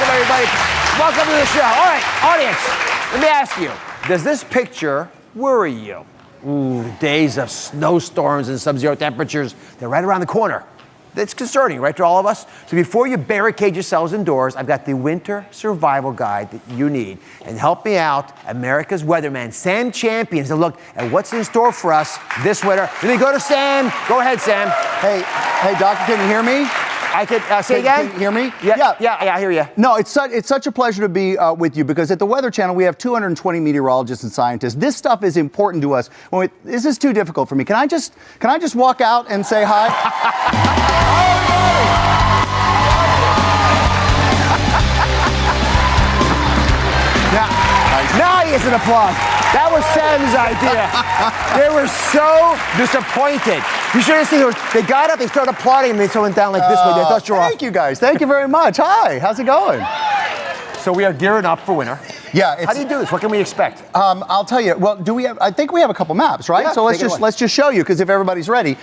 Welcome, everybody. Welcome to the show. All right, audience, let me ask you, does this picture worry you? Ooh, days of snowstorms and sub-zero temperatures, they're right around the corner. It's concerning, right, to all of us? So before you barricade yourselves indoors, I've got the winter survival guide that you need. And help me out, America's weatherman, Sam Champion, to look at what's in store for us this winter. Let me go to Sam. Go ahead, Sam. Hey, doctor, can you hear me? I could say again? Can you hear me? Yeah, I hear you. No, it's such a pleasure to be with you, because at the Weather Channel we have 220 meteorologists and scientists. This stuff is important to us. This is too difficult for me. Can I just walk out and say hi? Now he gets an applause. That was Sam's idea. They were so disappointed. You should have seen, they got up, they started applauding, and they went down like this way. They thought you were off. Thank you, guys. Thank you very much. Hi, how's it going? So we are gearing up for winter. Yeah. How do you do this? What can we expect? I'll tell you. Well, I think we have a couple maps, right? Yeah, so let's just show you, because if everybody's ready.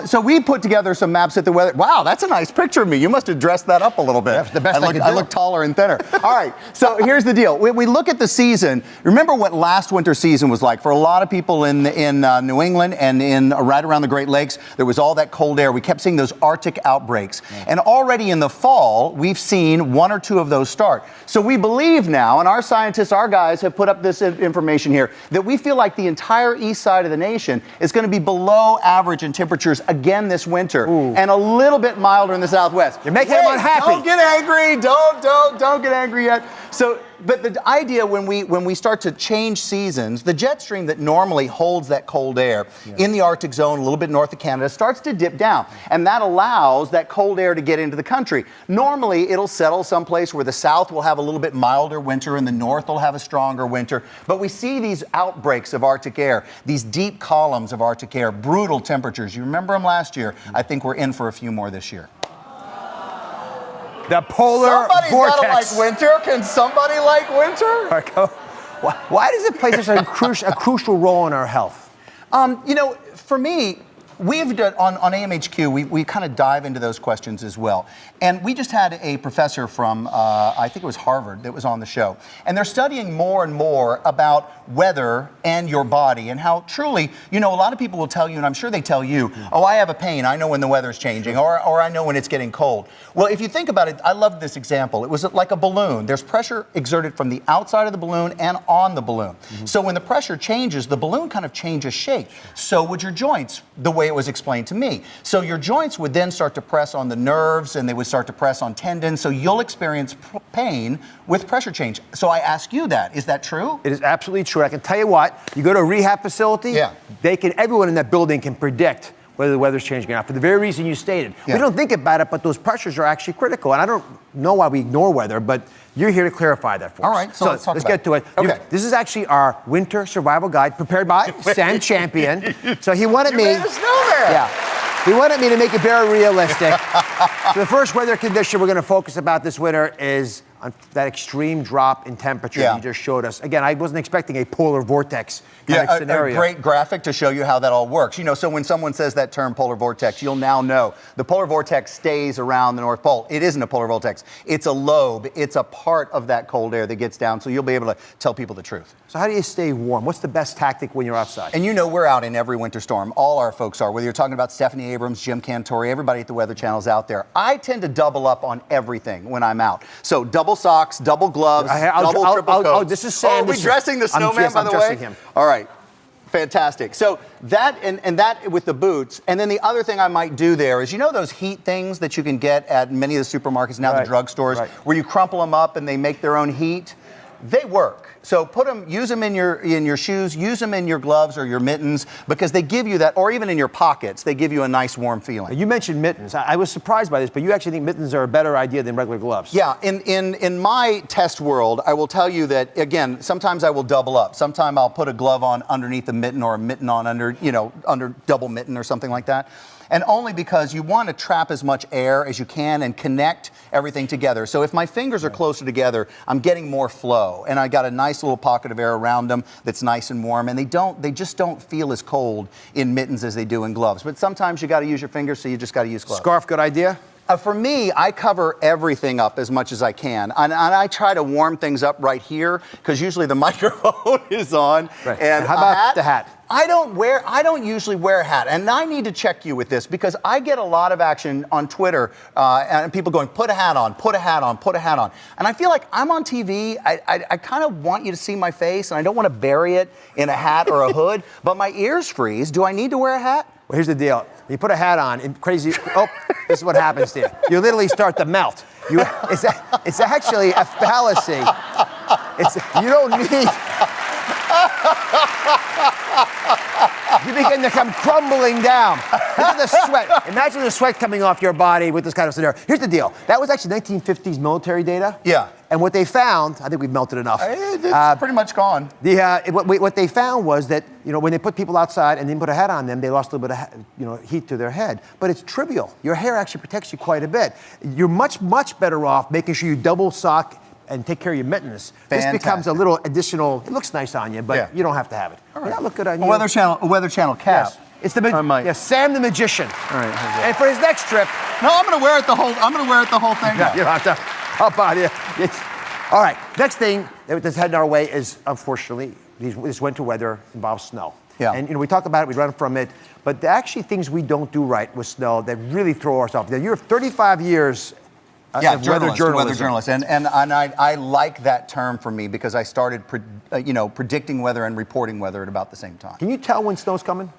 So we put together some maps at the weather. Wow, that's a nice picture of me. You must have dressed that up a little bit. That's the best I could do. I look taller and thinner. All right. So here's the deal. When we look at the season, remember what last winter season was like for a lot of people in New England and in right around the Great Lakes. There was all that cold air. We kept seeing those Arctic outbreaks, and already in the fall we've seen one or two of those start. So we believe now, and our scientists, our guys, have put up this information here, that we feel like the entire east side of the nation is going to be below average in temperatures again this winter. Ooh. And a little bit milder in the southwest. You're making them unhappy. Don't get angry. Don't get angry yet. So, but the idea when we start to change seasons, the jet stream that normally holds that cold air in the Arctic zone, a little bit north of Canada, starts to dip down, and that allows that cold air to get into the country. Normally, it'll settle someplace where the south will have a little bit milder winter and the north will have a stronger winter. But we see these outbreaks of Arctic air, these deep columns of Arctic air, brutal temperatures. You remember them last year? I think we're in for a few more this year. The polar Somebody's vortex. Gotta like winter. Can somebody like winter? Marco, why does it play such a crucial role in our health? For me, we've done on AMHQ, we kind of dive into those questions as well. And we just had a professor from, I think it was Harvard, that was on the show. And they're studying more and more about weather and your body, and how truly, a lot of people will tell you, and I'm sure they tell you, oh, I have a pain, I know when the weather's changing, or I know when it's getting cold. Well, if you think about it, I love this example. It was like a balloon. There's pressure exerted from the outside of the balloon and on the balloon. So when the pressure changes, the balloon kind of changes shape. So would your joints, the way it was explained to me. So your joints would then start to press on the nerves, and they would start to press on tendons, so you'll experience pain with pressure change. So I ask you that. Is that true? It is absolutely true. I can tell you what, you go to a rehab facility, everyone in that building can predict whether the weather's changing or not, for the very reason you stated. We don't think about it, but those pressures are actually critical. And I don't know why we ignore weather, but you're here to clarify that for us. All right, so let's get to it. Okay. This is actually our winter survival guide prepared by Sam Champion. So he wanted me. You made a snowman. Yeah. He wanted me to make it very realistic. So the first weather condition we're going to focus about this winter is on that extreme drop in temperature you just showed us. Again, I wasn't expecting a polar vortex kind of scenario. A great graphic to show you how that all works. So when someone says that term polar vortex, you'll now know the polar vortex stays around the North Pole. It isn't a polar vortex. It's a lobe. It's a part of that cold air that gets down, so you'll be able to tell people the truth. So how do you stay warm? What's the best tactic when you're outside? And we're out in every winter storm. All our folks are, whether you're talking about Stephanie Abrams, Jim Cantori, everybody at the Weather Channel's out there. I tend to double up on everything when I'm out. So double socks, double gloves, triple coats. Oh, this is Sam. Are we dressing the snowman, by the way? I'm dressing him. All right. Fantastic. So that and that with the boots. And then the other thing I might do there is, those heat things that you can get at many of the supermarkets, now the drugstores, where you crumple them up and they make their own heat? They work. So use them in your shoes, use them in your gloves or your mittens, because they give you that, or even in your pockets, they give you a nice warm feeling. You mentioned mittens. I was surprised by this, but you actually think mittens are a better idea than regular gloves? Yeah, in my test world, I will tell you that, again, sometimes I will double up. Sometimes I'll put a glove on underneath a mitten, or a mitten on under double mitten or something like that. And only because you want to trap as much air as you can and connect everything together. So if my fingers are closer together, I'm getting more flow, and I got a nice little pocket of air around them that's nice and warm, and they just don't feel as cold in mittens as they do in gloves. But sometimes you got to use your fingers, so you just got to use gloves. Scarf, good idea? For me, I cover everything up as much as I can. And I try to warm things up right here, because usually the microphone is on. Right. And how about the hat? I don't usually wear a hat. And I need to check you with this, because I get a lot of action on Twitter and people going, put a hat on, put a hat on, put a hat on. And I feel like I'm on TV. I kind of want you to see my face, and I don't want to bury it in a hat or a hood, but my ears freeze. Do I need to wear a hat? Well, here's the deal. You put a hat on, and crazy. Oh, this is what happens to you. You literally start to melt. It's actually a fallacy. You don't need. You begin to come crumbling down. Look at the sweat. Imagine the sweat coming off your body with this kind of scenario. Here's the deal. That was actually 1950s military data. Yeah. And what they found, I think we've melted enough. It's pretty much gone. What they found was that, when they put people outside and then put a hat on them, they lost a little bit of heat to their head. But it's trivial. Your hair actually protects you quite a bit. You're much, much better off making sure you double sock and take care of your mittens. Fantastic. This becomes a little additional. It looks nice on you, but you don't have to have it. All right. That look good on you. A Weather Channel cap. Yes. It's the Sam the Magician. All right. And for his next trip. No, I'm going to wear it the whole thing. You don't have to. Up on you. All right. Next thing that's heading our way is, unfortunately, this winter weather involves snow. Yeah. And we talk about it, we run from it, but there are actually things we don't do right with snow that really throw us off. Now, you're 35 years. Weather journalist, and I like that term for me, because I started predicting weather and reporting weather at about the same time. Can you tell when snow's coming?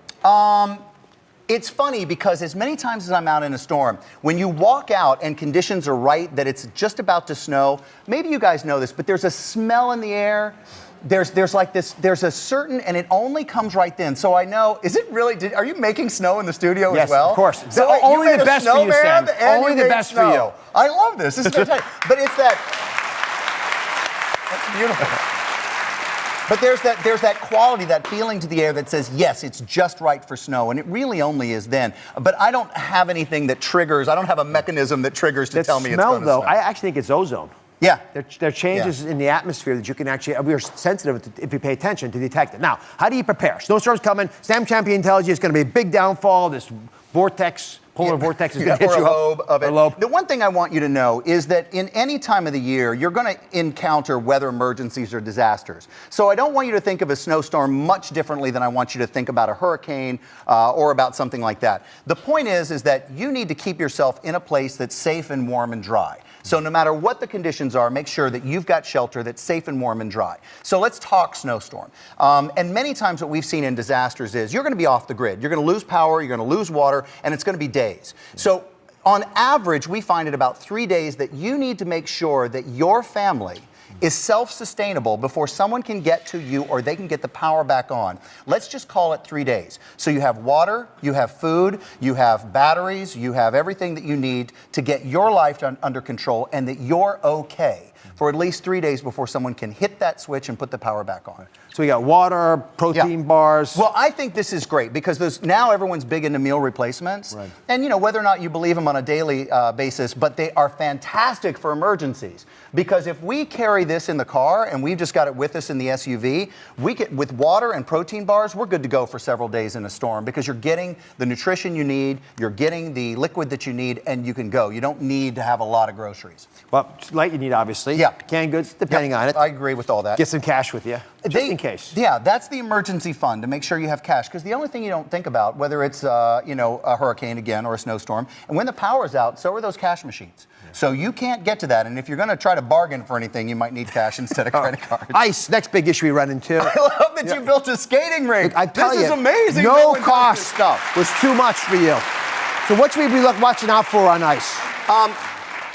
It's funny, because as many times as I'm out in a storm, when you walk out and conditions are right that it's just about to snow, maybe you guys know this, but there's a smell in the air. There's a certain, and it only comes right then. So I know, is it really, are you making snow in the studio as well? Yes, of course. So only the best for you, Sam. Only the best for you. I love this. This is fantastic. But it's that's beautiful. But there's that quality, that feeling to the air that says, yes, it's just right for snow, and it really only is then. But I don't have anything that triggers, I don't have a mechanism that triggers to tell me it's going to snow. I actually think it's ozone. Yeah. There are changes in the atmosphere that you can actually, we're sensitive to, if you pay attention, to detect it. Now, how do you prepare? Snowstorm's coming. Sam Champion tells you it's going to be a big downfall. This vortex, polar vortex is going to hit you. Lobe of it. The one thing I want you to know is that in any time of the year, you're going to encounter weather emergencies or disasters. So I don't want you to think of a snowstorm much differently than I want you to think about a hurricane or about something like that. The point is that you need to keep yourself in a place that's safe and warm and dry. So no matter what the conditions are, make sure that you've got shelter that's safe and warm and dry. So let's talk snowstorm. And many times what we've seen in disasters is you're going to be off the grid. You're going to lose power, you're going to lose water, and it's going to be days. So on average, we find it about 3 days that you need to make sure that your family is self-sustainable before someone can get to you or they can get the power back on. Let's just call it 3 days. So you have water, you have food, you have batteries, you have everything that you need to get your life under control, and that you're okay for at least 3 days before someone can hit that switch and put the power back on. So we got water, protein bars. Well, I think this is great, because now everyone's big into meal replacements. Right. And whether or not you believe them on a daily basis, but they are fantastic for emergencies. Because if we carry this in the car and we've just got it with us in the SUV, with water and protein bars, we're good to go for several days in a storm, because you're getting the nutrition you need, you're getting the liquid that you need, and you can go. You don't need to have a lot of groceries. Well, light you need, obviously. Yeah. Canned goods, depending on it. I agree with all that. Get some cash with you, just in case. Yeah, that's the emergency fund, to make sure you have cash. Because the only thing you don't think about, whether it's a hurricane again or a snowstorm, and when the power's out, so are those cash machines. Yeah. So you can't get to that. And if you're going to try to bargain for anything, you might need cash instead of credit cards. Ice, next big issue we run into. I love that you built a skating rink. I tell you, this is amazing. No cost was too much for you. So what should we be watching out for on ice?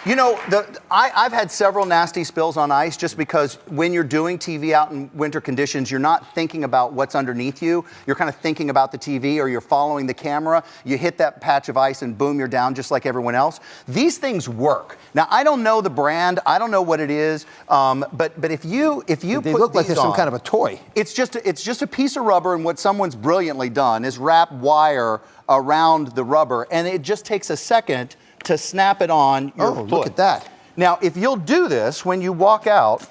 I've had several nasty spills on ice, just because when you're doing TV out in winter conditions, you're not thinking about what's underneath you. You're kind of thinking about the TV, or you're following the camera. You hit that patch of ice and boom, you're down just like everyone else. These things work. Now, I don't know the brand. I don't know what it is. But if you they put look like these they're on, some kind of a toy. It's just a piece of rubber, and what someone's brilliantly done is wrap wire around the rubber, and it just takes a second to snap it on your foot. Look at that. Now, if you'll do this when you walk out,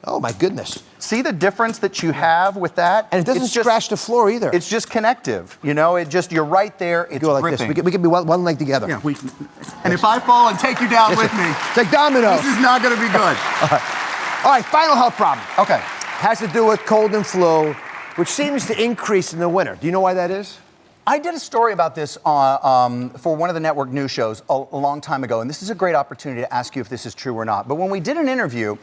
Oh my goodness. See the difference that you have with that? And it doesn't scratch the floor either. It's just connective. You know, you're right there. It's Go like gripping. this. We can be one leg together. Yeah, and if I fall and take you down with me, it's like dominoes. this is not going to be good. All right, final health problem. Okay. Has to do with cold and flu, which seems to increase in the winter. Do you know why that is? I did a story about this for one of the network news shows a long time ago, and this is a great opportunity to ask you if this is true or not. But when we did an interview,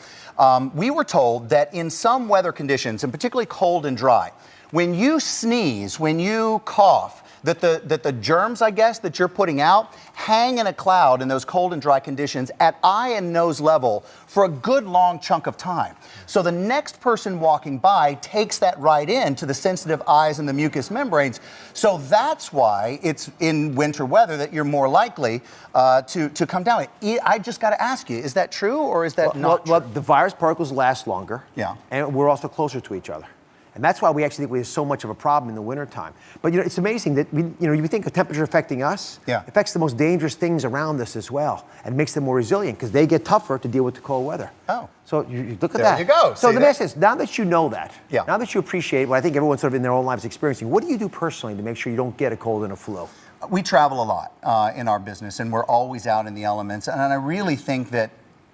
we were told that in some weather conditions, and particularly cold and dry, when you sneeze, when you cough, that the germs, I guess, that you're putting out hang in a cloud in those cold and dry conditions at eye and nose level for a good long chunk of time. So the next person walking by takes that right in to the sensitive eyes and the mucous membranes. So that's why it's in winter weather that you're more likely to come down. I just got to ask you, is that true or is that not true? Well, the virus particles last longer. Yeah. And we're also closer to each other. And that's why we actually think we have so much of a problem in the wintertime. But it's amazing that you think of temperature affecting us, yeah. It affects the most dangerous things around us as well, and makes them more resilient because they get tougher to deal with the cold weather. Oh. So you look at there that. You go. So the message is, now that you know that, yeah. Now that you appreciate what I think everyone sort of in their own lives experiencing, what do you do personally to make sure you don't get a cold and a flu? We travel a lot in our business, and we're always out in the elements. And I really think that,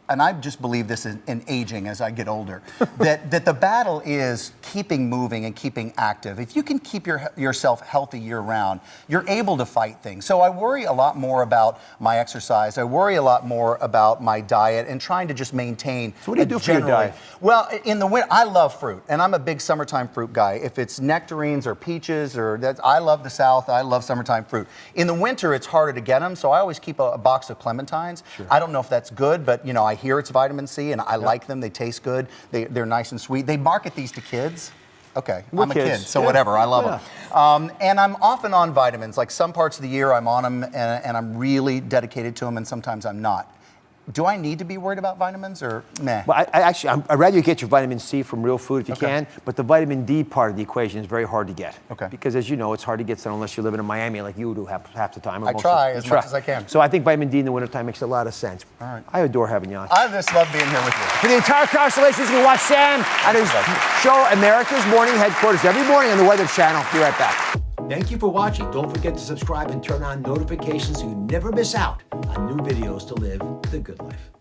and I just believe this in aging as I get older, that the battle is keeping moving and keeping active. If you can keep yourself healthy year-round, you're able to fight things. So I worry a lot more about my exercise. I worry a lot more about my diet and trying to just maintain. So what do you do for your diet? Well, in the winter, I love fruit, and I'm a big summertime fruit guy. If it's nectarines or peaches, I love the South. I love summertime fruit. In the winter, it's harder to get them, so I always keep a box of clementines. Sure. I don't know if that's good, but I hear it's vitamin C, and I like them. They taste good. They're nice and sweet. They market these to kids. Okay, I'm a kid, so whatever. I love them. And I'm often on vitamins. Like some parts of the year, I'm on them, and I'm really dedicated to them, and sometimes I'm not. Do I need to be worried about vitamins or meh? Well, I'd rather you get your vitamin C from real food if you can, but the vitamin D part of the equation is very hard to get. Okay. Because as you know, it's hard to get some unless you're living in Miami like you do half the time. I try as much as I can. So I think vitamin D in the wintertime makes a lot of sense. All right. I adore having you on. I just love being here with you. For the entire Constellation, you can watch Sam on his show, America's Morning Headquarters, every morning on the Weather Channel. Be right back. Thank you for watching. Don't forget to subscribe and turn on notifications so you never miss out on new videos to live the good life.